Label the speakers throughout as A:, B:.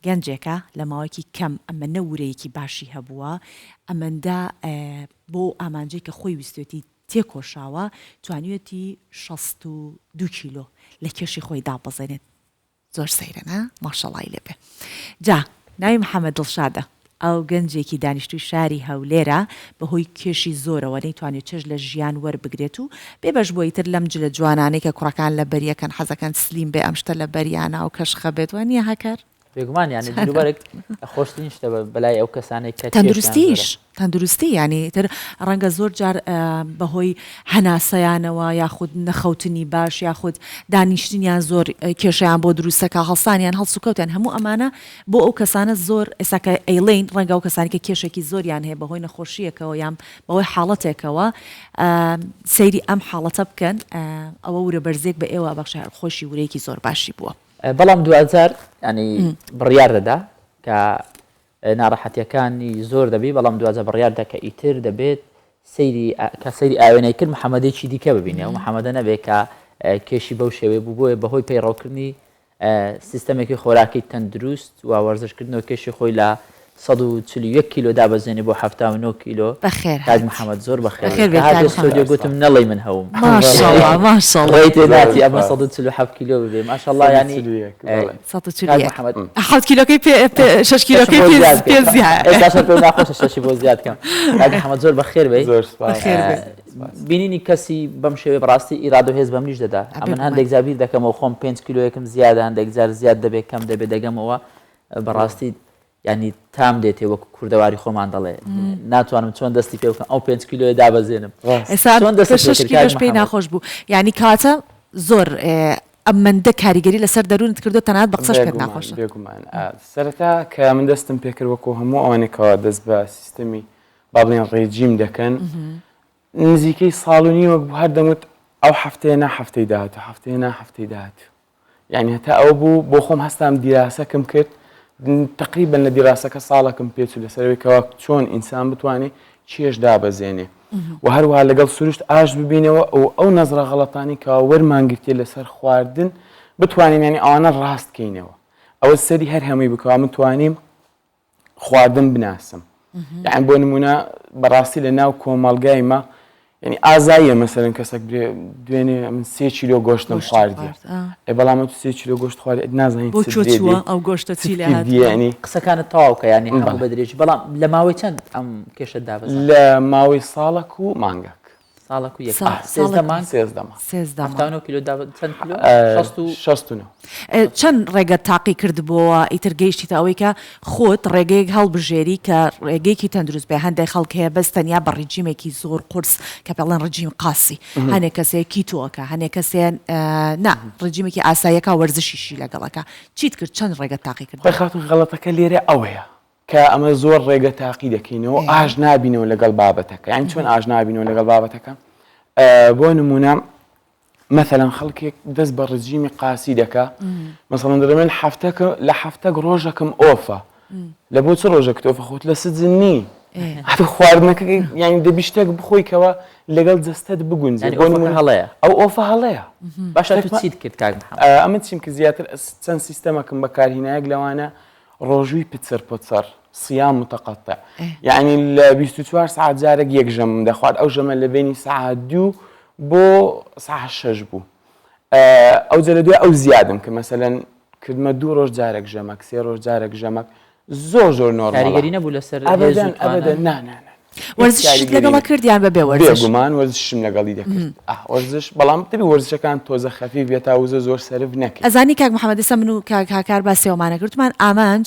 A: گەنجێکە لە ماوەیەکی کەم ئەمە نەورەیەکی باشی هەبووە ئەمەدا بۆ ئامانجەی کە خۆی ویستێتی تێکۆشاوە توانیوەتی 62 کیلۆ لە کێشی خۆی دابەزێنێت زۆر سەیرەنە ماشەڵای لێبێ جا ناوی محەممەد دڵشادە ئەو گەنجێکی دانیشتوی شاری هەولێرە بەهۆی کێشی زۆرەوە نەیتوانێت چێژ لە ژیان وەربگرێت و بێبەش بۆ ئیتر لەم جلە جوانانەی کە کوڕەکان لە بەریەکەن حەزەکەن سلیم بێ ئەم شتە لە بەریانە و کەش خەبێت وانە هەکەر
B: بێگومان یانی دووبارێک خۆشترین شتە بەلای ئەو کەسانێک کە
A: تەندروستی ینی تر ڕەنگە زۆر جار بەهۆی هەناسەیانەوە یاخود نەخەوتنی باش یاخود دانیشتنیان زۆر کێشیان بۆ دروستەکە هەڵسانیان هەڵسوکەوتیان هەموو ئەمانە بۆ ئەو کەسانە زۆر ئێساکە ئەیلین ڕەنگە ئەو کەسانی کە کێشێکی زۆریان هەیە بەهۆی نەخۆشیەکەەوە یان بەهۆی حاڵەتێکەوە سەیری ئەم حاڵەتە بکەن ئەوە ورە بەرزێک بە ئێوە بەخشە خۆشی ورەیەکی زۆر باشی بووە.
B: بەڵام 2000 ینی بڕیار دەدا کە ناڕەحەتیەکانی زۆر دەبی بەڵام 2000 بڕیاردا کە ئیتر دەبێت کە سەیری ئاوێنەی کرد محەممەدێکی دیکە ببینێ و محەممەدە نەبێت کە کێشی بەو شێوێ بوو بۆیە بەهۆی پەیڕاوکردنی سیستەمێکی خۆراکی تەندروست و وەرزشکردنەوە کێشی خۆی لە 141 کیلۆ دابەزێنێ بۆ 79 کیلۆ
A: بەخێر
B: کاک محەممەد زۆر بەخێر سۆدیۆ گوتم نەڵێ من هەوم
A: ماشەڵڵا
B: ڕێتی ئەمە 147 کیلۆ ببێ ماشەڵڵا ینی
A: 7 کیلۆکەی 6 کیلۆکەی پێ
B: زیاد ناخۆشە شەشی بۆ زیاد کەم کاک محەممەد زۆر بەخێر بێ بینینی کەسی بەم شێوێ بەڕاستی ئیراد و هێز بەم نیش دەدا ئەمن هەندێک زابیر دەکەمەوە خۆم 5 کیلۆ یەکم زیادە هەندێک زار زیاد دەبێت کەم دەبێت دەگەمەوە بەڕاستی ینی تام دێتێ وەکو کوردەواری خۆمان دەڵێ ناتوانم چۆن دەستی پێ بکەم ئەو 5 کیلۆ دابەزێنم
A: ئێستا کیلۆش پێی ناخۆش بوو ینی کاتە زۆر ئەمەندە کاریگەری لەسەر دەروونت کردو تەنات بە قسەش پێت ناخۆشە
C: بێگومان سەرەتا کە من دەستم پێکرد وەکو هەموو ئەوانێکەوە دەست بە سیستەمی با بڵێن ڕێجیم دەکەن نزیکەی ساڵ و نیوە هەر دەموت ئەو هەفتەیە نا هەفتەی داهاتوو هەفتەیە نا هەفتەی داهاتوو یعنی هەتا ئەو بوو بۆ خۆم هەستام دیراسەکەم کرد تقریبا لە دیراسەکە ساڵەکەم پێچوو لەسەرەوەیکەوە چۆن ئینسان بتوانێت چێش دابەزێنێ و هەروەها لەگەڵ سروشت ئاش ببینەوە ئەو نەزرە غەڵەتانی کە وەرمانگرتێ لەسەر خواردن بتوانین ینی ئەوانە ڕاست بکەینەوە ئەوە سەری هەر هەمووی بکەوە من توانیم خواردن بناسم یعنی بۆ نمونە بەڕاستی لە ناو کۆمەڵگایمە ینی ئازاییە مەسەرەن کەسێک دوێنێ من 3 کیلۆ گۆشتم خواردی بەڵام تو 3 کیلۆ گۆشت خوارد نازانیت
A: بۆ چووە ئەو گۆشتە چی لە
C: ینی
B: قسەکانت تەواوکە ینی هەموو بەدرێژی بەڵام لە ماوەی چەند ئەم کێشە دابەز
C: لە ماوەی ساڵێک و مانگەک
B: ساڵێک و سێزدەمان کیلۆ چەند کیلۆ
C: 69
A: چەند ڕێگە تاقی کرد بۆەوە ئیتر گەیشتیتە ئەوەی کە خۆت ڕێگەیەک هەڵبژێری کە ڕێگەیەکی تەندروست بێ هەندێک خەڵک هەیە بەس تەنیا بە ڕیجیمێکی زۆر قورس کە پێڵێن ڕجیم قاسی هەنێک کەسەیەکی تۆکە هەنێک کەسێن نا ڕجیمێکی ئاساییەکە وەرزشیشی لەگەڵەکە چیت کرد چەند ڕێگە تاقی کرد
C: بەخاتون غەڵەتەکە لێرە ئەوەیە کە ئەمە زۆر ڕێگە تاقی دەکەینەوە ئاژ نابینەوە لەگەڵ بابەتەکە یان چۆن ئاژ نابینەوە لەگەڵ بابەتەکە بۆ نمونە مثلا خەڵکێک دەست بە ڕجیمی قاسی دەکا مثلا دەڵێن لە هەفتەک ڕۆژەکەم ئۆفە لە بۆ چ ڕۆژێک ئۆفە خۆت لە سزننی حتی خواردنەکە یعنی دەبی شتێک بخۆیکەوە لەگەڵ جەستەت بگونجێ بۆ نمونە
B: هەڵەیە
C: ئەو ئۆفە هەڵەیە
B: باشە تو چیت کرد کاک محەممەد
C: ئەمە چیم کە زیاتر چەند سیستەمەکەم بەکارهێنایەک لەوانە ڕۆژووی پچر پچر صيام متقطع يعني ال 24 ساعة جارك يك جم دخوات أو جم اللي بيني ساعة 2 بو ساعة 6 بو أو زلدو أو زيادة يمكن مثلا كلمة 2 روز جارك جمك 3 روز جارك جمك زور نورمال
B: كاريجري نبو لسر
C: أبدا نا
A: ورزش لەگەڵا کردیان بەبێ وەرزش
C: بێگومان وەرزشم لەگەڵی دەکرد وەرزش بەڵام تبی وەرزشەکان تۆزە خەفیف بێت وزە زۆر سەرف نەکرد
A: ئەزانی کاک محەممەد ئێستا من و کاکار باسیێوەمانە کردمان ئامانج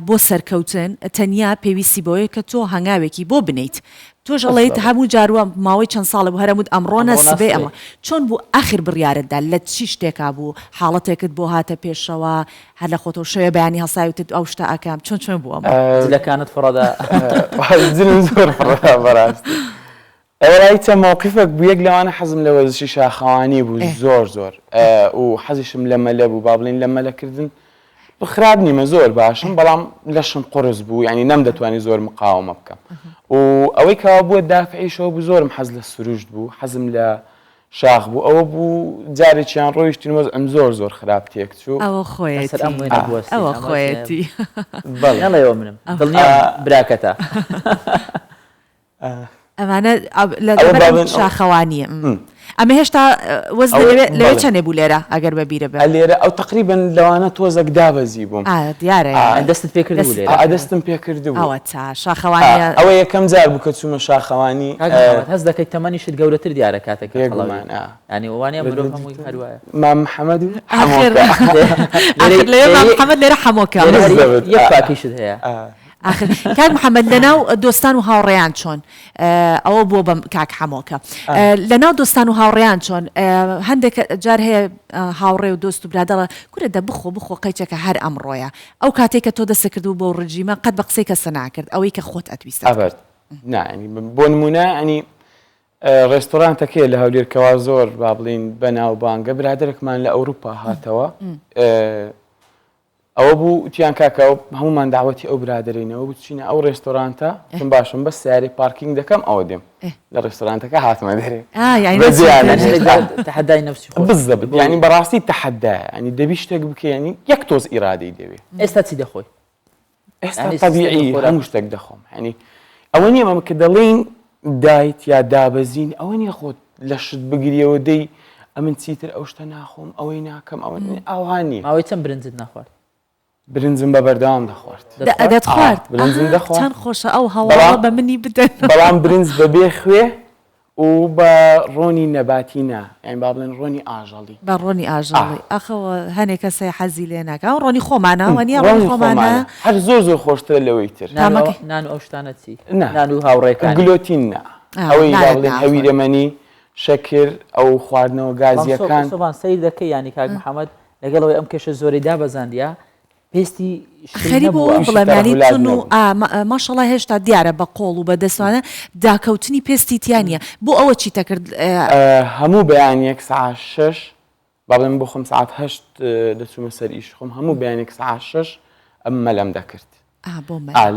A: بۆ سەرکەوتن تەنیا پێویستی بۆیە کە تۆ هەنگاوێکی بۆ بنیت تۆش ئەڵێیت هەموو جارووە ماوەی چەند ساڵە بوو هەرەموت ئەمڕۆ نەسبێ ئەمە چۆن بوو ئاخر بڕیارتدا لە چی شتێکا بوو حاڵەتێکت بۆ هاتە پێشەوە هەر لە خۆتۆ شوێ بەیانی هەساوتت ئەو شتە ئەکەم چۆن بووە
B: لەکانت فڕەدا
C: جنم زۆر فڕەدا بەڕاستی ئەوەی چە مووقیفێک بوو یەک لەوانە حەزم لە وەرزشی شاخەوانی بوو زۆر و حەزیشم لە مەلە بوو با بڵێن لە مەلەکردن خراب نیمە زۆر باشم بەڵام لەشم قرس بوو ینی نەم دەتوانی زۆر مقاومە بکەم و ئەوەی کەوا بووە دافعیشەوە بوو زۆرم حەز لە سروشت بوو حەزم لە شاخ بوو ئەوە بوو جارێکیان ڕۆیشتین وەزعم زۆر خراپ تێک چوو
A: ئەوە
B: سەر ئەم وێنە بوەستی
A: ئەوە خۆیەتی
B: نەڵێەوە منم دڵنیا براکەتە
A: ئەمانە لە شاخەوانیە ئەمە هێشتا وەز لەوێ چەندێ بوو لێرە ئەگەر بە بیرە بێ
C: لێرە ئەو تقریبن لەوانە تۆزەک دابەزی بووم
A: دیارە
B: دەستت پێ کردو لێرە
C: دەستم پێ کردبوو
A: ئەوە چا شاخەوانیە
C: ئەوە یەکەم جار بوو کە چوومە شاخەوانی
B: هەز دەکەیت تەمەنیشت گەورەتر دیارە کاتێک
C: پێگومان
B: ینی وانە مرۆڤ هەمووی هەروایە
C: مام محەممەد و
A: محەممەد لێرە حەمۆکە
B: یەک پاکیشت هەیە
A: کاک محەممەد لەناو دۆستان و هاوڕێیان چۆن ئەوە بۆ بەم کاک حەمۆکە لەناو دۆستان و هاوڕێیان چۆن هەندێک جار هەیە هاوڕێ و دۆست و برادەڵە کورە دە بخۆ قەیچەکە هەر ئەمڕۆیە ئەو کاتێک کە تۆ دەسە کردو بۆ ڕژیمە قەت بە قسەی کەسە ناکرد ئەوەی کە خۆت ئەتویستە
C: نانی بۆ نمونە ئەنی ڕێستۆرانتەکەی لە هەولێرکەوا زۆر با بڵین بەناو بانگە برادێکمان لە ئەوروپا هاتەوە ئەوە بوو تیان کاکە هەمومان داوەتی ئەو برادرینەوە بچینە ئەو ڕێستۆرانتە من باشم بە سیاری پارکینگ دەکەم ئەوە دێم لە ڕێستۆرانتەکە هاتمە دەرێ
B: تحدای نفسی
C: بالضبط ینی بەڕاستی تەحەدایە ینی دەبی شتێک بکە ینی یەک تۆز ئیرادەی دەوێت
B: ئێستا چی دەخۆی
C: ئێستا طبیعی هەموو شتێک دەخۆم ینی ئەوە نییە مەمە کە دەڵێن دایت یا دابەزین ئەوە نییە خۆت لە شت بگریەوە دەی ئەمن چیتر ئەو شتە ناخۆم ئەوەی ناکەم ئەوان نیە
B: ماوەی چەند برنجت ناخوارد
C: برنجم بە بەردەوام دەخوارد
A: دەتخوارد
C: برنجم دەخوارد
A: چەند خۆشە ئەو هەواڵە بە منی بدەن
C: بەڵام برنج بەبێ خوێ و بە ڕۆنی نەباتی نا یعنی با بڵێن ڕۆنی ئاژەڵی
A: بە ڕۆنی ئاژەڵی ئەخەوە هەنێک کەسەی حەزی لێ ناکە ئەو ڕۆنی خۆمانە وەنیە ڕۆنی خۆمانە
C: هەر زۆر خۆشترە لەوەی تر
B: نان و ئەو شتانە چی نان و هاوڕێکان
C: گلۆتین نا ئەوەی با بڵێن هەویرەمەنی شەکر ئەو خواردنەوە گازیەکان
B: سۆڤان سەیر دەکەی ینی کاک محەممەد لەگەڵەوەی ئەم کێشە زۆری دابەزاندیا پێستی
A: خەری بۆ بڵێمانی تون و ماشەڵای هێشتا دیارە بە قۆڵ و بە دەستوانە داکەوتنی پێستی تیانە بۆ ئەوە چی تەکرد
C: هەموو بەیانێک ساعت 6 با بڵێن بۆ خۆم ساعت 8 دەچوومە سەر ئیش خۆم هەموو بەیانێک ساعت 6 ئەم مەلەم دەکرد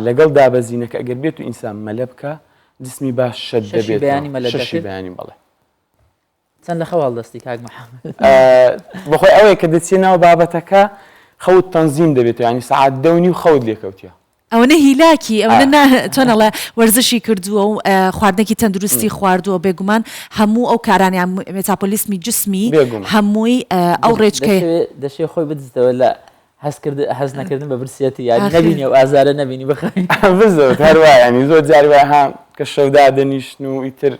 C: لەگەڵ دابەزینەکە ئەگەر بێت و ئینسان مەلە بکە جسمی باش شەد دەبێت شەشی بەیانی بڵێ
B: چەند لە خەواڵ دەستی کاک محەممەد
C: بەخۆی ئەوەیە کە دەچێنەوە بابەتەکە خەوت تەنزیم دەبێت ینی ساعت 10 و خەوت لێکەوتیە
A: ئەوەنە هیلاکی ئەوەنە چۆنەڵە وەرزشی کردووە و خواردنێکی تەندروستی خواردووە بێگومان هەموو ئەو کارانیان مێتاپۆلیسمی جسمی هەمووی ئەو ڕێچکەی
B: دەشێ خۆی بدزتەوە لە هەز نەکردن بە برسیەتی یاری نبینی و ئازارە نبینی بخەین
C: بزەوت هەروە ینی زۆر جاری وای هەم کە شەودا دەنیشتن و ئیتر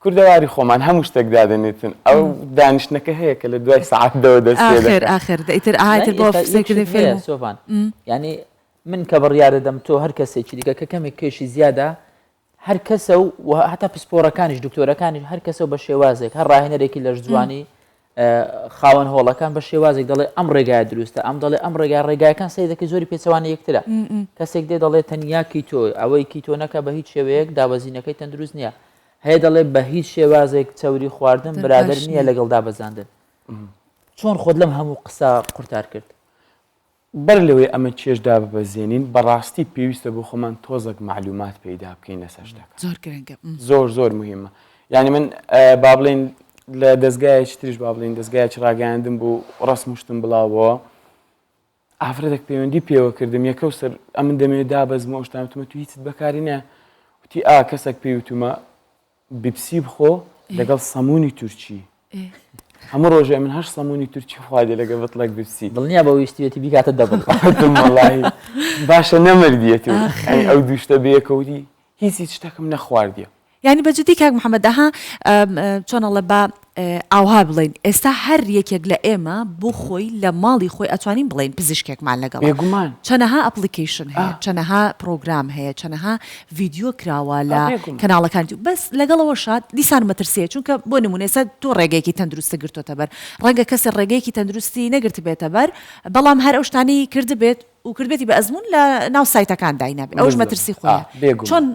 C: کوردەواری خۆمان هەموو شتێک دادەنێتن ئەو دانیشتنەکە هەیە کە لە دوای ساعت دەوە دەستێت
A: ئاخر ئیتر ئاهاتر بۆ فکردنی فیلم
B: سۆڤان ینی من کە بڕیار دەدەم تۆ هەر کەسێکی دیکە کە کەمێک کێشی زیادە هەر کەسە و هەتا پسپۆرەکانیش دکتۆرەکانیش هەر کەسە بە شێوازێک هەر ڕاهێنەرێکی لە جوانی خاوەن هۆڵەکان بە شێوازێک دەڵێ ئەم ڕێگای دروستە ئەم دەڵێ ئەم ڕێگایەکان سەیدەکەی زۆری پێچەوانی یەکترە کەسێک دێ دەڵێ تەنیاکی تۆ ئەوەی تۆ نەکە بە هیچ شێوەیەک دابەزینەکەی تەندروست نییە هەیە دەڵێ بە هیچ شێوازێک چاوری خواردن برادر نییە لەگەڵ دابەزاندن چۆن خۆت لەم هەموو قسە قورتار کرد
C: بەر لەوەی ئەمە چێشدا ببەزێنین بەڕاستی پێویستە بۆ خۆمان تۆزێک معلومات پەیدا بکەین لەسەر شتەکە
A: زۆر گرنگە
C: زۆر مهمە یعنی من با بڵێن لە دەستگایەکی تریش با بڵێن دەستگایەکی ڕاگەاندم بوو ڕەسمشتم بڵاوەوە ئافرەتێک پەیوەندی پێوە کردم یەکە سەر ئەمن دەمەوێت دابەزمەوە شتامتمە تو هیچت بەکاری نە وتی کەسێک پێوتمە بیپسی بخۆ لەگەڵ سەمونی تورکی هەموو ڕۆژێ من هەش سەمونی تورکی خوادێ لەگە بەتڵک بیپسی
B: دڵنیا بە ویستێتی بیکاتە دەبڵ
C: باشە نەمردیەتی ئەو دووشتە بەیەکەوتی هیچ شتێکم نەخواردیە
A: ینی بەجددی کاک محەممەدەها چۆنەڵە بە ئاوها بڵین ئێستا هەر یەکێک لە ئێمە بۆ خۆی لە ماڵی خۆی ئەتوانین بڵین پزیشکێکمان لەگەڵ
C: بێگومان
A: چەنەها ئەپلیکیشن هەیە چەنەها پرۆگرام هەیە چەنەها ڤیددیۆ کراوە لە کەناڵەکان بەس لەگەڵەوە شاد دیسان مەترسیە چونکە بۆ نمونە ئێستا تۆ ڕێگەیەکی تەندروستە گرتوتە بەر ڕەنگە کەسە ڕێگەیەکی تەندروستی نەگرت بێتە بەر بەڵام هەر ئەو شتانی کردبێت و کردبێتی بە ئەزمون لە ناو سایتەکان داینابێت ئەوش مەترسی خۆیە چۆن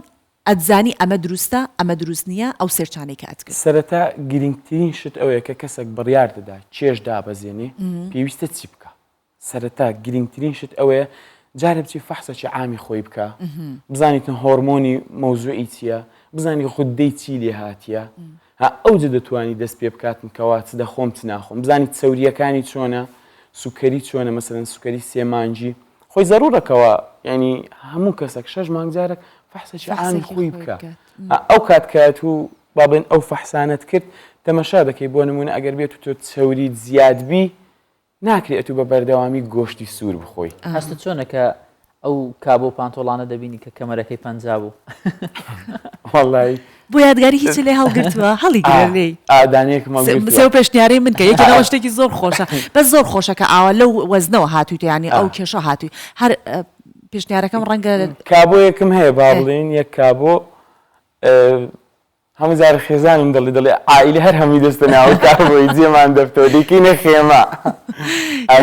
A: ئەتزانی ئەمە دروستە ئەمە دروست نییە ئەو سێرچانەی کە ئەتکرد
C: سەرەتا گرنگترین شت ئەوەیە کە کەسێک بڕیار دەدا چێش دابەزێنێ پێویستە چی بکە سەرەتا گرنگترین شت ئەوەیە جارە بچی فەحسەکی عامی خۆی بکە بزانیتن هۆرمۆنی مەوزوعی چییە بزانی خوددەی چی لێ هاتیە ئەوجە دەتوانی دەست پێ بکاتن کەوا چ دەخۆم چ ناخۆم بزانیت چەوریەکانی چۆنە سوکەری چۆنە مەسەرەن سوکەری سێمانجی خۆی زەڕورەکەوە ینی هەموو کەسێک 6 مانگ جارێک فەحسێکی ئامی خۆی بکە ئەو کات و با بڵێن ئەو فەحسانت کرد تەمەشا دەکەی بۆ نمونە ئەگەر بێت و تۆ چەوریت زیادبی ناکرێت و بە بەردەوامی گۆشتی سوور بخۆی
B: هەستە چۆنە کە ئەو کابۆ پانتۆڵانە دەبینی کە کەمەرەکەی پەنجا بوو
C: وەڵی
A: بۆ یادگاری هیچ لێ هەڵگرتووە هەڵی گرێ
C: ئادانەیەکم
A: سێ پێشنیاری من کە یەکەوە شتێکی زۆر خۆشە بە زۆر خۆشە کە ئاوا لەو وەزنەوە هاتوویت ینی ئەو کێشە هاتووی هەر پێشنیارەکەم ڕەنگە
C: کابۆ یەکم هەیە با بڵێن یەک کابۆ هەموو جارە خێزانم دڵی ئایلی هەر هەمووی دەستە ناوە کابۆی جێمان دەفتەوە دیکەینە خێمە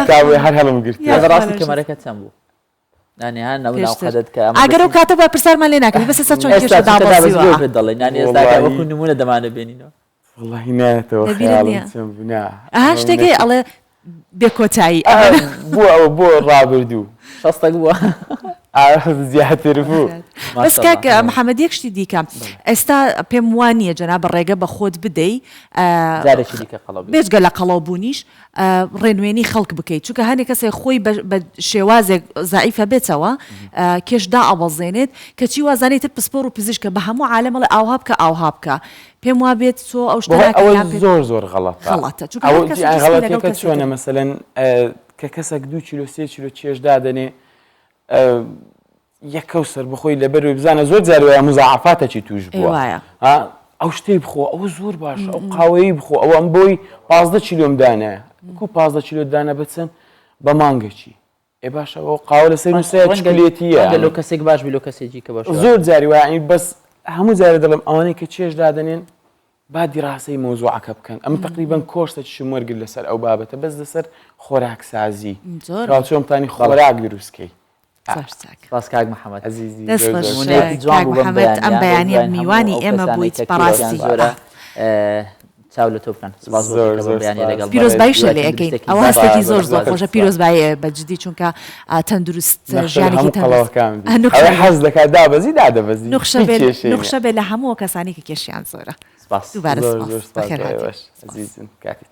C: کابۆی هەر هەڵم گرت
B: ڕاستی کەمەرەکە چەند بوو نانی هەر ناوقەدت کە
A: ئەگەر ئەو کاتە بە پرسارمان لێ ناکەی بەس چۆن کێشە دابەزیوە
B: دەڵێ نانی ئێستا وەکو نمونە دەمانە بێنینەوە
C: وڵی نایەتەوە خەیاڵم چەند بوو نا
A: ئەها شتێکی ئەڵێ بێکۆتایی
C: بوو ئەوە بۆ ڕابردوو
B: شەستەک بووە
C: زیاتر بوو
A: بەس کاکە محەممەد یەک شتی دیکەم ئێستا پێم وانە جەنا بە ڕێگە بە خۆت بدەی
B: جارێکی دیکە قەڵەبی
A: بێجگە لە قەڵاوبوونیش ڕێنوێنی خەڵک بکەیت چونکە هەنێک کەسێک خۆی بە شێوازێک زعیفە بێتەوە کێشدا ئەوەزێنێت کەچی وازانێتتر پسپۆر و پزیشکە بە هەموو عالەمەڵێ ئاوها بکە ئاوها بکە پێم وا بێت تۆ ئەو
C: زۆر زۆر غەڵەتە غەڵەتەکە چۆنە مەسەلەن کە کەسێک 2 کیلۆ 3 کیلۆ چێشدا دەنێ یەکەوسەر بخۆی لەبەروی بزانە زۆر جارەیە مزعافاتەکی توش بووە ئەو شتەی بخۆ ئەوە زۆر باشە ئەو قاوەیی بخۆ ئەوە ئەم بۆی 15 کیلۆم دانایە کو 15 کیلۆ دانە بچن بە مانگێکی ئێ باشە ئەو قاوە لەسەر نووسەتیە
B: لەو کەسێک باش بی لەو کەسێکی کە باش
C: زۆر جاری وایانی بەس هەموو جارە دەڵم ئەوانەی کە چێش دادەنێن با دیڕاستەی مۆزوعەکە بکەن ئەم تقریبان کۆرسێکیشم وەرگرت لەسەر ئەو بابەتە بەس لەسەر خۆراکسازی چۆنتانی خۆراک دروستکەی
B: ڕاست کاک محەممەد
A: محەممەد ئەم بەیانە میوانی ئێمە بوویت بەڕاستی
B: زۆرە چاو لە تۆ بکەن
A: پیرۆزباییش لێ ئەەکەین ئەوە هەستێکی زۆر زۆر خۆشە پیرۆزبایە بەجددی چونکە تەندروست ژیانێکی
C: حەز دەکات دابەزی دادەبەزی
A: نوخشە بێت لە هەموو کەسانی کە کێشیان زۆرە دووبارە
C: عزیزم کاتێک